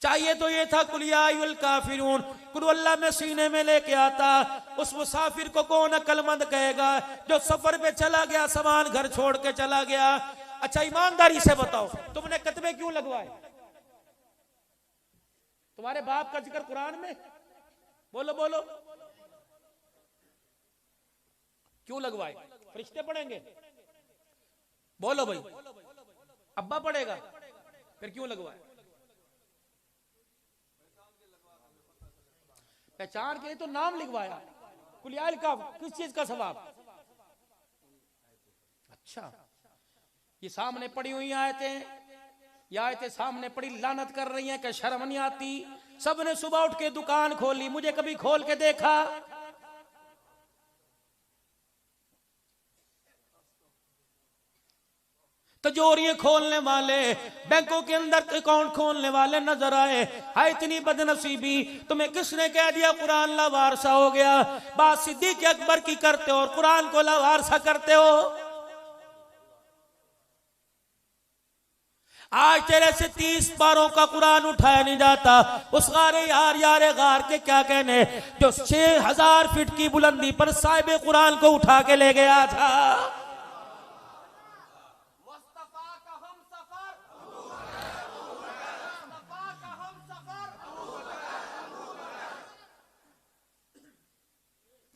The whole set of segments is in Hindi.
चाहिए तो ये था कुल या अय्युहल काफिरून, कुल अल्लाह में सीने में लेके आता। उस मुसाफिर को कौन अक्लमंद कहेगा जो सफर पे चला गया, सामान घर छोड़ के चला गया। अच्छा ईमानदारी से बताओ, तुमने कतबे क्यों लगवाए? तुम्हारे बाप का जिक्र कुरान में? बोलो बोलो, क्यों लगवाए? फरिश्ते पढ़ेंगे? बोलो भाई, अब्बा पढ़ेगा, फिर क्यों लगवाए? पहचान के लिए तो नाम लिखवाया। कुलियाल का किस चीज का सवाब? अच्छा, ये सामने पड़ी हुई आयतें, ये आयतें सामने पड़ी लानत कर रही हैं कि शर्म नहीं आती। सबने सुबह उठ के दुकान खोली, मुझे कभी खोल के देखा? तिजोरियां खोलने वाले, बैंकों के अंदर अकाउंट खोलने वाले नजर आए। हाय इतनी बदनसीबी, तुम्हें किसने कह दिया कुरान लावारसा हो गया? बात सिद्दीक अकबर की करते हो और कुरान को लावारसा करते हो। आज तेरे से 30 पारों का कुरान उठाया नहीं जाता। उस गारे यार यारे गार के क्या कहने, जो 6000 फीट की बुलंदी पर साहिब कुरान को उठा के ले गया था।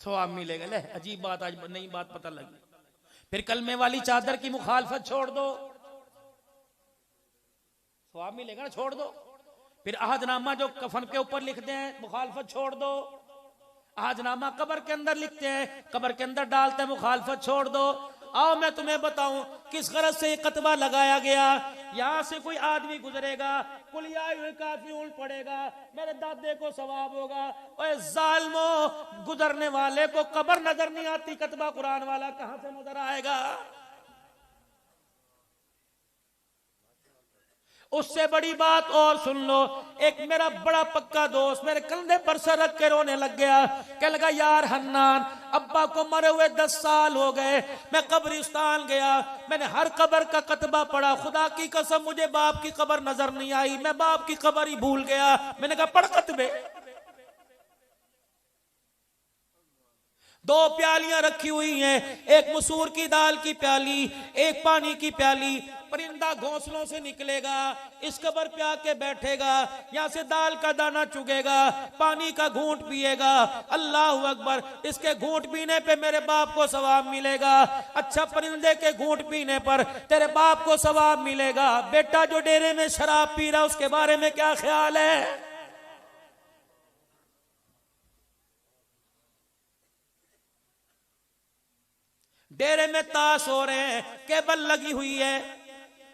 सवाब मिलेगा। ले अजीब बात, आज नई बात पता लगी। फिर कलमे वाली चादर की मुखालफत छोड़ दो, सवाब मिलेगा ना, छोड़ दो। फिर अहदनामा जो कफन के ऊपर लिखते हैं, मुखालफत छोड़ दो। अहदनामा कब्र के अंदर लिखते हैं, कब्र के अंदर डालते हैं, मुखालफत छोड़ दो। आओ मैं तुम्हें बताऊं किस गरज से ये कतबा लगाया गया। यहां से कोई आदमी गुजरेगा, कुल या अय्युहल काफिरून पड़ेगा, मेरे दादे को सवाब होगा। ओए जालिमो, गुजरने वाले को कब्र नजर नहीं आती, कतबा कुरान वाला कहां से नजर आएगा? उससे बड़ी बात और सुन लो, एक मेरा बड़ा पक्का दोस्त मेरे कंधे पर सर रख के रोने लग गया। कह लगा यार हन्नान, अब्बा को मरे हुए 10 साल हो गए, मैं कब्रिस्तान गया, मैंने हर कब्र का कतबा पढ़ा, खुदा की कसम मुझे बाप की कब्र नजर नहीं आई, मैं बाप की कब्र ही भूल गया। मैंने कहा पढ़ कतबे। 2 प्यालियां रखी हुई हैं, एक मसूर की दाल की प्याली, एक पानी की प्याली। परिंदा घोंसलों से निकलेगा, इस कब्र पे आके बैठेगा, यहां से दाल का दाना चुगेगा, पानी का घूंट पिएगा। अल्लाह अकबर, इसके घूंट पीने पे मेरे बाप को सवाब मिलेगा। अच्छा, परिंदे के घूंट पीने पर तेरे बाप को सवाब मिलेगा। बेटा जो डेरे में शराब पी रहा, उसके बारे में क्या ख्याल है? डेरे में ताश हो रहे हैं, केबल लगी हुई है,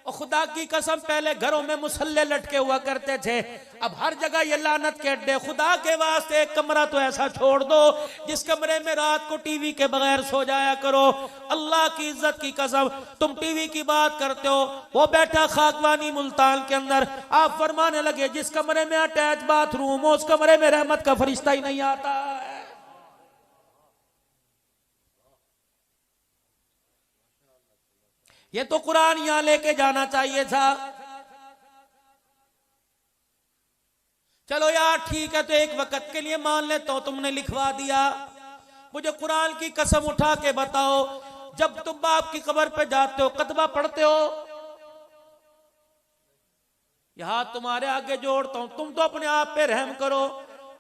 और खुदा की कसम पहले घरों में मुसल्ले लटके हुआ करते थे, अब हर जगह ये लानत के अड्डे। खुदा के वास्ते एक कमरा तो ऐसा छोड़ दो जिस कमरे में रात को टीवी के बगैर सो जाया करो। अल्लाह की इज्जत की कसम, तुम टीवी की बात करते हो, वो बैठा खाकवानी मुल्तान के अंदर, आप फरमाने लगे जिस कमरे में अटैच बाथरूम हो उस कमरे में रहमत का फरिश्ता ही नहीं आता है। ये तो कुरान यहां लेके जाना चाहिए था। चलो यार ठीक है, तो एक वक्त के लिए मान लेता हूं तुमने लिखवा दिया। मुझे कुरान की कसम उठा के बताओ, जब तुम बाप की कब्र पे जाते हो कतबा पढ़ते हो? यहां तुम्हारे आगे जोड़ता हूं, तुम तो अपने आप पे रहम करो,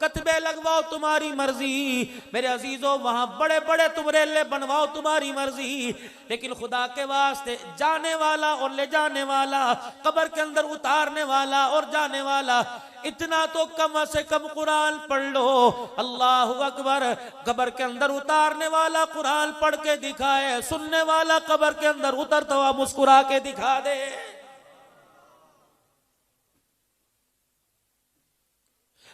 कतबे लगवाओ तुम्हारी मर्जी। मेरे अजीजों, वहां बड़े बड़े तुम रेले बनवाओ तुम्हारी मर्जी, लेकिन खुदा के वास्ते जाने वाला और ले जाने वाला, कब्र के अंदर उतारने वाला और जाने वाला, इतना तो कम से कम कुरान पढ़ लो। अल्लाहु अकबर। कब्र के अंदर उतारने वाला कुरान पढ़ के दिखाए, सुनने वाला कब्र के अंदर उतरता हुआ मुस्कुरा के दिखा दे।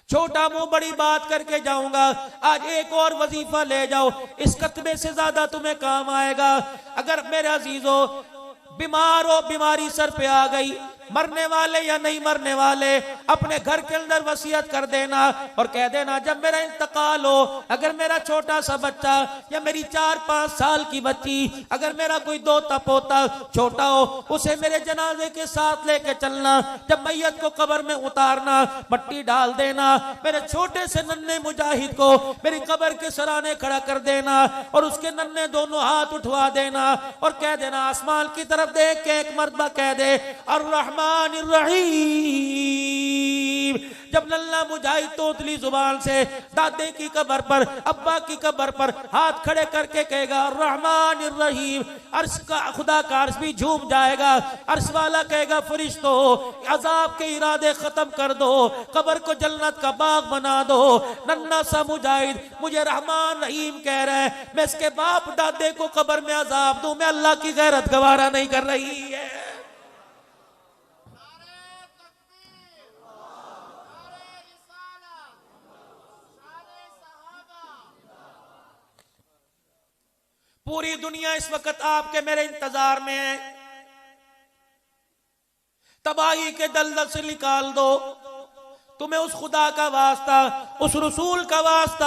छोटा मुंह बड़ी बात करके जाऊंगा, आज एक और वजीफा ले जाओ, इस कतबे से ज्यादा तुम्हें काम आएगा। अगर मेरे अजीजों बीमार हो, बीमारी सर पे आ गई, मरने वाले या नहीं मरने वाले, अपने घर के अंदर वसीयत कर देना और कह देना जब मेरा इंतकाल हो, अगर मेरा छोटा सा बच्चा या मेरी 4-5 साल की बच्ची, अगर मेरा कोई दोता पोता छोटा हो, उसे मेरे जनाजे के साथ लेके चलना। जब मैयत को कब्र में उतारना, मट्टी डाल देना, मेरे छोटे से नन्हे मुजाहिद को मेरी कब्र के सराने खड़ा कर देना और उसके नन्हे दोनों हाथ उठवा देना और कह देना, आसमान की तरफ देख के एक मर्तबा कह दे अर्रहमान अर्रहीम। जब नल्ला मुजाहिद तोतली जुबान से दादे की कब्र पर, अब्बा की कब्र पर हाथ खड़े करके कहेगा अर्रहमान अर्रहीम, अर्श का खुदा का अर्श भी झूम जाएगा। अर्श वाला कहेगा फरिश्तों अजाब के इरादे खत्म कर दो, कब्र को जन्नत का बाग बना दो। नन्ना सा मुजाहिद मुझे रहमान रहीम कह रहा है, मैं इसके बाप दादे को कब्र में अजाब दूं, मैं अल्लाह की गैरत गवारा नहीं कर रही है। पूरी दुनिया इस वक्त आपके मेरे इंतजार में है। तबाही के दलदल से निकाल दो। तुम्हें उस खुदा का वास्ता, उस रसूल का वास्ता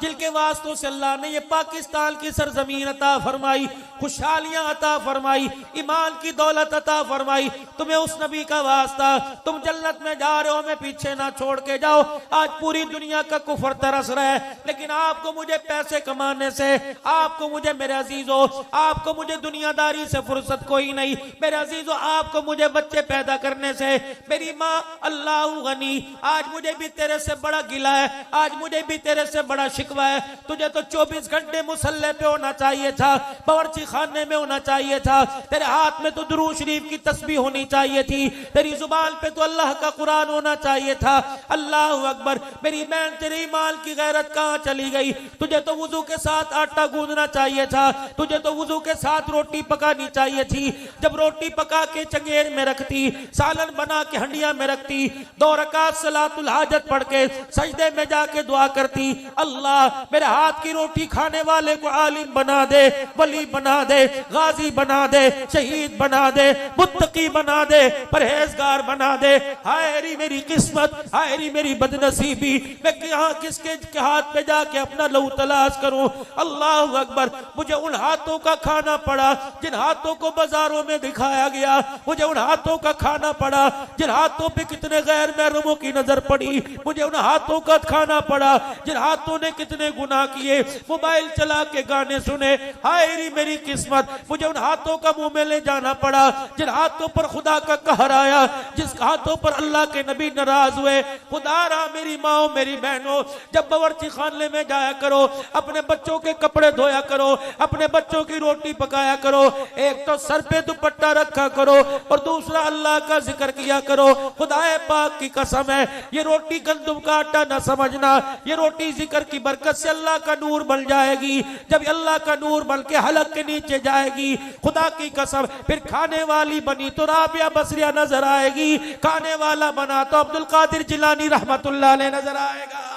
जिनके वास्तों से अल्लाह ने ये पाकिस्तान की सरजमीन अता फरमाई, खुशहालियां अता फरमाई, ईमान की दौलत अता फरमाई, तुम्हें उस नबी का वास्ता, तुम जन्नत में जा रहे हो, मैं पीछे ना छोड़ के जाओ। आज पूरी दुनिया का कुफर तरस रहा है, लेकिन आपको मुझे पैसे कमाने से, आपको मुझे मेरे अजीजों, आपको मुझे दुनियादारी से फुर्सत कोई नहीं। मेरे अजीजों, आपको मुझे बच्चे पैदा करने से, मेरी माँ अल्लाह गनी, आज मुझे भी तेरे से बड़ा गिला है, आज मुझे भी तेरे से बड़ा शिकवा है। तुझे तो 24 घंटे मुसल्ले पे होना चाहिए था, बावर्ची खाने में होना चाहिए था, तेरे हाथ में तो दुरूद शरीफ की तस्बीह होनी चाहिए थी, तेरी जुबान पे तो अल्लाह का कुरान होना चाहिए था। अल्लाह अकबर। मेरी बहन तेरी माल की गैरत कहाँ चली गई? तुझे तो वुजू के साथ आटा गूंदना चाहिए था, तुझे तो वुजू के साथ रोटी पकानी चाहिए थी। जब रोटी पका के चंगेर में रखती, सालन बना के हंडिया में रखती, 2 रकात सलातुल हाजत पढ़ के सजदे में जाके दुआ करती, अल्लाह मेरे हाथ की रोटी खाने वाले को आलिम बना दे, वली बना दे, गाजी बना दे, शहीद बना दे, मुत्तकी बना दे, परहेजगार बना दे। हाय री मेरी किस्मत, हाय री मेरी बदनसीबी, मैं यहाँ किसके के हाथ पे जाके अपना लहू तलाश करूं। अल्लाह अकबर। मुझे उन हाथों का खाना पड़ा जिन हाथों को बाजारों में दिखाया गया, मुझे उन हाथों का खाना पड़ा जिन हाथों पे कितने गैर महरमों की नजर पड़ी, मुझे उन हाथों का खाना पड़ा जिन हाथों ने कितने गुनाह किए, मोबाइल चला के गाने सुने। हाय री मेरी किस्मत, मुझे उन हाथों का मुंह में ले जाना पड़ा जिन हाथों पर खुदा का कहर आया, जिस हाथों पर अल्लाह के नबी नाराज हुए। खुदारा मेरी माओ मेरी बहनों, जब बावर्ची खाने में जाया करो, अपने बच्चों के कपड़े धोया करो, अपने बच्चों की रोटी पकाया करो। एक तो सर पे दुपट्टा रखा करो और दूसरा अल्लाह का जिक्र किया करो। खुदाए पाक की कसम है, ये रोटी गंदुम का आटा ना समझना, ये रोटी जिक्र की बरकत से अल्लाह का नूर बन जाएगी। जब अल्लाह का नूर बन के हलक के नीचे जाएगी, खुदा की कसम, फिर खाने वाली बनी तो राबिया बसरिया नजर आएगी, खाने वाला बना तो अब्दुल कादिर जिलानी रहमतुल्लाह अलैह नजर आएगा।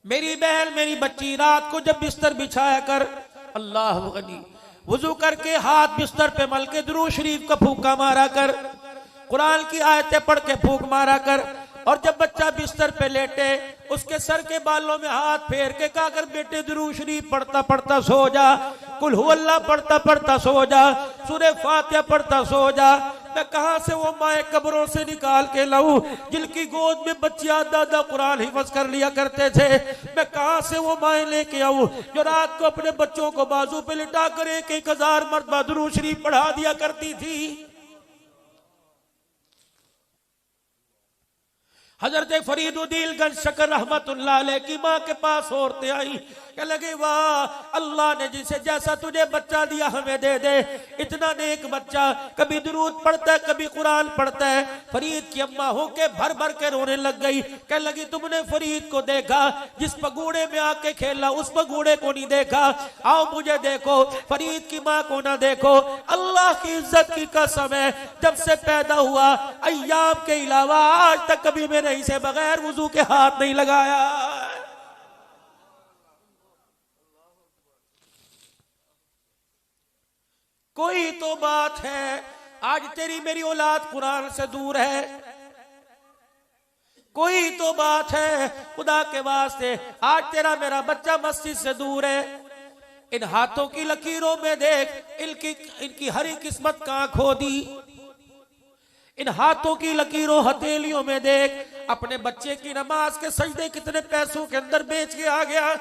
मेरी बहन मेरी बच्ची, रात को जब बिस्तर बिछाया कर, अल्लाह गनी, वुजू करके हाथ बिस्तर पे मल के दुरूद शरीफ का फूंका मारा कर, कुरान की आयतें पढ़ के फूंक मारा कर। और जब बच्चा बिस्तर पे लेटे, उसके सर के बालों में हाथ फेर के कहा कर, बेटे दुरूद शरीफ पढ़ता पढ़ता सो जा, कुल हु अल्लाह पढ़ता पढ़ता सो जा, सूरह फातिहा पढ़ता सो जा। मैं कहां से वो माए कब्रों से निकाल के लाऊं जिनकी गोद में बच्चे आधा आधा कुरान हिफ्ज कर लिया करते थे? मैं कहां से वो माए लेके आऊं जो रात को अपने बच्चों को बाजू पे लिटा कर 1,000 मरतबा दुरूद शरीफ पढ़ा दिया करती थी? हजरत फरीदुद्दीन गंज शकर रहमतुल्लाह अलैह की माँ के पास औरतें आई, कह लगे वाह अल्लाह ने जिसे जैसा तुझे बच्चा दिया हमें दे दे, इतना नेक बच्चा, कभी दुरूद पढ़ता है कभी कुरान पढ़ता है। फरीद की अम्मा होके भर भर के रोने लग गई, कह लगी तुमने फरीद को देखा जिस पगूड़े में आके खेला, उस पगूड़े को नहीं देखा, आओ मुझे देखो। फरीद की माँ को ना देखो, अल्लाह की इज्जत की कसम है, जब से पैदा हुआ अय्याम के अलावा आज तक कभी मैंने इसे बगैर वुजू के हाथ नहीं लगाया। कोई तो बात है, आज तेरी मेरी औलाद कुरान से दूर है, कोई तो बात है खुदा के वास्ते, आज तेरा मेरा बच्चा मस्जिद से दूर है। इन हाथों की लकीरों में देख, इनकी हरी किस्मत कहां खो दी। इन हाथों की लकीरों हथेलियों में देख, अपने बच्चे की नमाज के सजदे कितने पैसों के अंदर बेच के आ गया।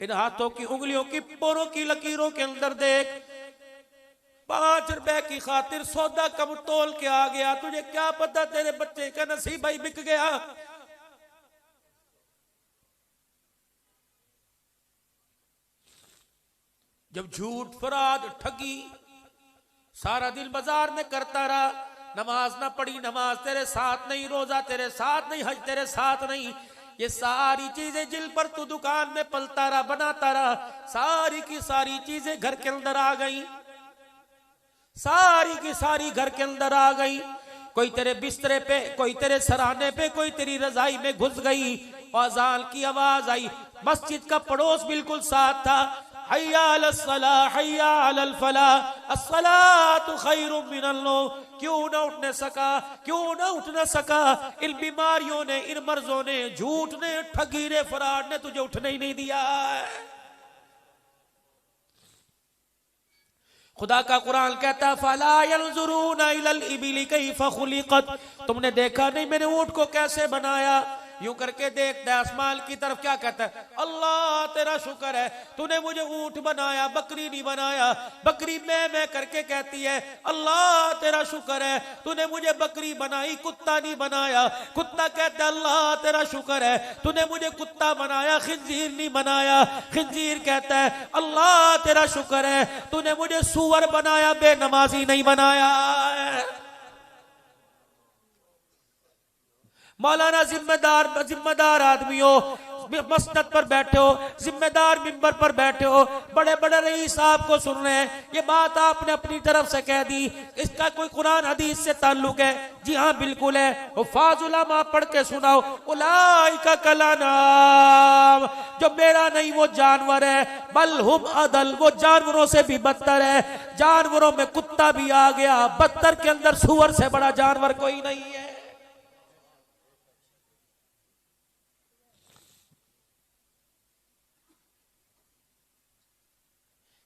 इन हाथों की उंगलियों की पोरों की लकीरों के अंदर देख, 5 रुपए की खातिर सौदा कब तोल के आ गया। तुझे क्या पता तेरे बच्चे का नसीब भाई बिक गया। जब झूठ फराड ठगी सारा दिन बाजार में करता रहा, नमाज ना पढ़ी, नमाज तेरे साथ नहीं, रोजा तेरे साथ नहीं, हज तेरे साथ नहीं, ये सारी चीजें जिल पर तू दुकान में पलता रहा, बनाता रहा, सारी की सारी चीजें घर के अंदर आ गई, सारी की सारी घर के अंदर आ गई। कोई तेरे बिस्तरे पे, कोई तेरे सराहने पे, कोई तेरी रजाई में घुस गई। अज़ान की आवाज आई, मस्जिद का पड़ोस बिल्कुल साथ था। हय्या अलस सलाह हय्या अलल फलाह, अस्सलातु खैरुम मिनन नौम। क्यों ना उठने सका, क्यों ना उठ ना सका? इन बीमारियों ने, इन मर्जों ने, झूठ ने, ठगी ने, फराड ने तुझे उठने ही नहीं दिया। खुदा का कुरान कहता है फला यंजुरूना इलल इबिली कैफ़ खुलिक़त। तुमने देखा नहीं मैंने ऊंट को कैसे बनाया? यूं करके देखता है आसमान की तरफ, क्या कहता है? अल्लाह तेरा शुक्र है तूने मुझे ऊंट बनाया, बकरी नहीं बनाया। बकरी मैं करके कहती है अल्लाह तेरा शुक्र है तूने मुझे बकरी बनाई, कुत्ता नहीं बनाया। कुत्ता कहता है अल्लाह तेरा शुक्र है तूने मुझे कुत्ता बनाया, खिंजीर नहीं बनाया। खिंजीर कहता है अल्लाह तेरा शुक्र है तूने मुझे सूअर बनाया, बेनमाजी नहीं बनाया। मौलाना जिम्मेदार आदमी हो, मस्जिद पर बैठे हो, जिम्मेदार मिंबर पर बैठे हो, बड़े बड़े रईस साहब को सुन रहे हैं, ये बात आपने अपनी तरफ से कह दी, इसका कोई कुरान हदीस से ताल्लुक है? जी हाँ बिल्कुल है। हुफ़ाज़ उलमा पढ़ के सुनाओ, उलाइका कलनाम, जो मेरा नहीं वो जानवर है, बल हुम अदल, वो जानवरों से भी बदतर है। जानवरों में कुत्ता भी आ गया, बदतर के अंदर सूअर से बड़ा जानवर कोई नहीं है।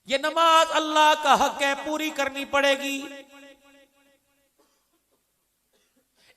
ये नमाज अल्लाह का हक है, पूरी करनी पड़ेगी।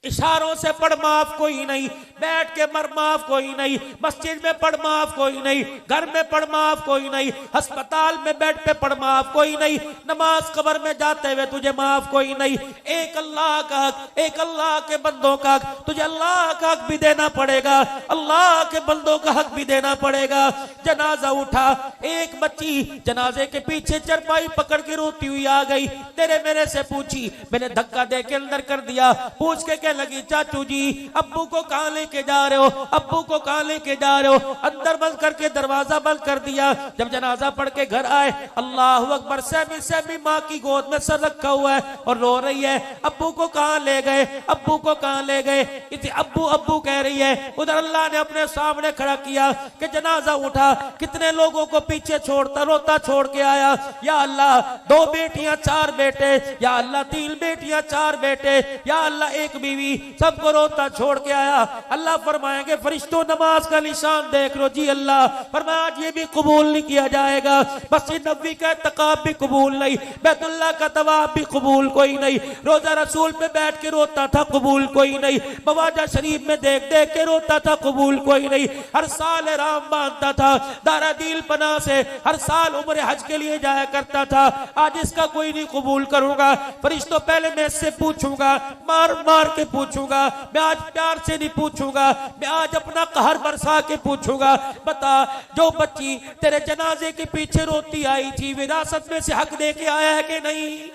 इशारों से पढ़ माफ कोई नहीं, बैठ के मर माफ कोई नहीं, मस्जिद में पढ़ माफ कोई नहीं, घर में पढ़ माफ कोई नहीं, अस्पताल में बेड पे पढ़ माफ कोई नहीं, नमाज कब्र में जाते हुए तुझे माफ कोई नहीं। एक अल्लाह का हक, एक अल्लाह के बंदों का हक, तुझे अल्लाह का हक भी देना पड़ेगा, अल्लाह के बंदों का हक भी देना पड़ेगा। जनाजा उठा, एक बच्ची जनाजे के पीछे चरपाई पकड़ के रोती हुई आ गई, तेरे मेरे से पूछी, मैंने धक्का दे के अंदर कर दिया। पूछ के लगी चाचू जी अब्बू को कहां लेके जा रहे हो, अब्बू को कहां लेके जा रहे हो? अंदर बंद करके दरवाजा बंद कर दिया। जब जनाजा पढ़ के घर आए, अल्लाह अकबर, सहमी सहमी माँ की गोद में सर रखा हुआ है और रो रही है, अब्बू को कहां ले गए, अब्बू को कहां ले गए? इसे अब्बू अब्बू कह रही है। उधर अल्लाह ने अपने सामने खड़ा किया कि जनाजा उठा, कितने लोगों को पीछे छोड़ता रोता छोड़ के आया। या अल्लाह 2 बेटियां 4 बेटे, या अल्लाह 3 बेटियां 4 बेटे, या अल्लाह 1 बीवी, सबको रोता छोड़ के आया। अल्लाह फरमाएंगे फरिश्तों नमाज का निशान देख लो। जी अल्लाह फरमाया आज ये भी कबूल नहीं किया जाएगा, मस्जिद नबवी का तकाब भी कबूल नहीं, बैतुल्लाह का तवाफ भी कबूल कोई नहीं, रोजा रसूल पे बैठ के रोता था कबूल कोई नहीं, बवाजा शरीफ में देख देख के रोता था कबूल कोई नहीं, हर साल राम बांधता था, दारा दिल पना से हर साल उम्र हज के लिए जाया करता था, आज इसका कोई नहीं कबूल करूंगा। फरिश्तों पहले मैं इससे पूछूंगा, मार मार के पूछूंगा, मैं आज प्यार से नहीं पूछूंगा, मैं आज अपना कहर बरसा के पूछूंगा। बता जो बच्ची तेरे जनाजे के पीछे रोती आई थी, विरासत में से हक दे के आया है कि नहीं?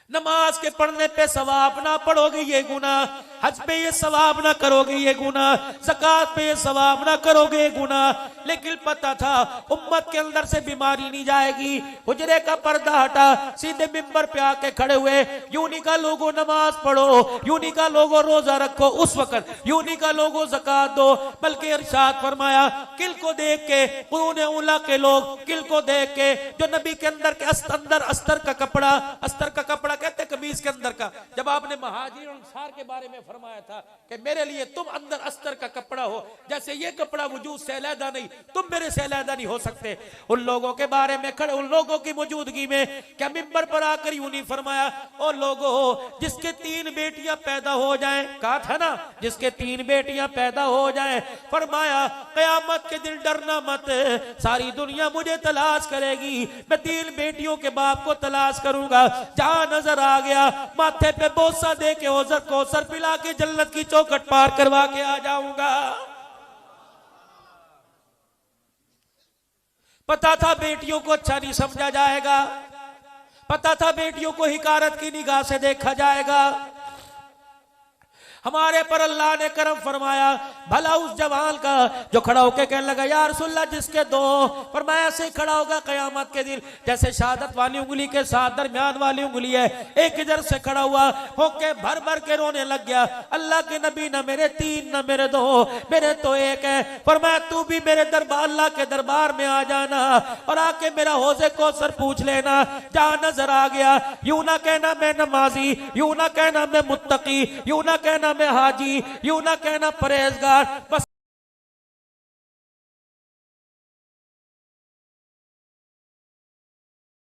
नमाज के पढ़ने पे सवाब ना पढ़ोगे ये गुनाह, हज पे ये सवाब ना करोगे ये गुना, ज़कात पे ये सवाब ना करोगे ये गुना। लेकिन पता था उम्मत के अंदर से बीमारी नहीं जाएगी। हुजरे का पर्दा हटा, सीधे मिंबर पे आके खड़े हुए, यूं नहीं कहा लोगों नमाज पढ़ो, यूं नहीं कहा लोगों रोजा रखो उस वक्त, यूं नहीं कहा लोगों ज़कात दो, बल्कि इरशाद फरमाया किल को देख के, कुरून उला के लोग किल को देख के, जो नबी के अंदर के अंदर अस्तर का कपड़ा, अस्तर का कपड़ा कहते कमीज के अंदर का, जब आपने महाजिर और अंसार के बारे में फरमाया था कि मेरे लिए तुम अंदर अस्तर का कपड़ा हो, जैसे ये कपड़ा वजूद से अलहदा नहीं, तुम मेरे से अलहदा नहीं हो सकते। उन लोगों के बारे में खड़े, उन लोगों की मौजूदगी में क्या मिंबर पर आकर यूं नहीं फरमाया, ओ लोगों जिसके 3 बेटियां पैदा हो जाएं, कहा था ना जिसके 3 बेटियां पैदा हो जाएं, फरमाया कयामत के दिन डरना मत, सारी दुनिया मुझे तलाश करेगी, मैं 3 बेटियों के बाप को तलाश करूंगा, जहां नजर आ गया माथे पे बोसा दे के औज़र को सर पिला के जन्नत की चौखट पार करवा के आ जाऊंगा। पता था बेटियों को अच्छा नहीं समझा जाएगा, पता था बेटियों को हिकारत की निगाह से देखा जाएगा। हमारे पर अल्लाह ने करम फरमाया, भला उस जवान का जो खड़ा होकर कहने लगा या रसूलल्लाह जिसके 2, फरमाया ऐसे खड़ा होगा कयामत के दिन जैसे शहादत वाली उंगली के साथ दरमियान वाली उंगली है, एक इधर से खड़ा हुआ होके भर भर के रोने लग गया, अल्लाह के नबी ना मेरे 3 ना मेरे 2, मेरे तो 1 है। फरमाया तू भी मेरे दरबार, अल्लाह के दरबार में आ जाना और आके मेरा हौज़े कौसर पूछ लेना, जहां नजर आ गया यूं ना कहना मैं नमाजी, यूं ना कहना मैं मुत्तकी, यूं ना कहना मैं हाजी, यूं ना कहना परहेजगार, बस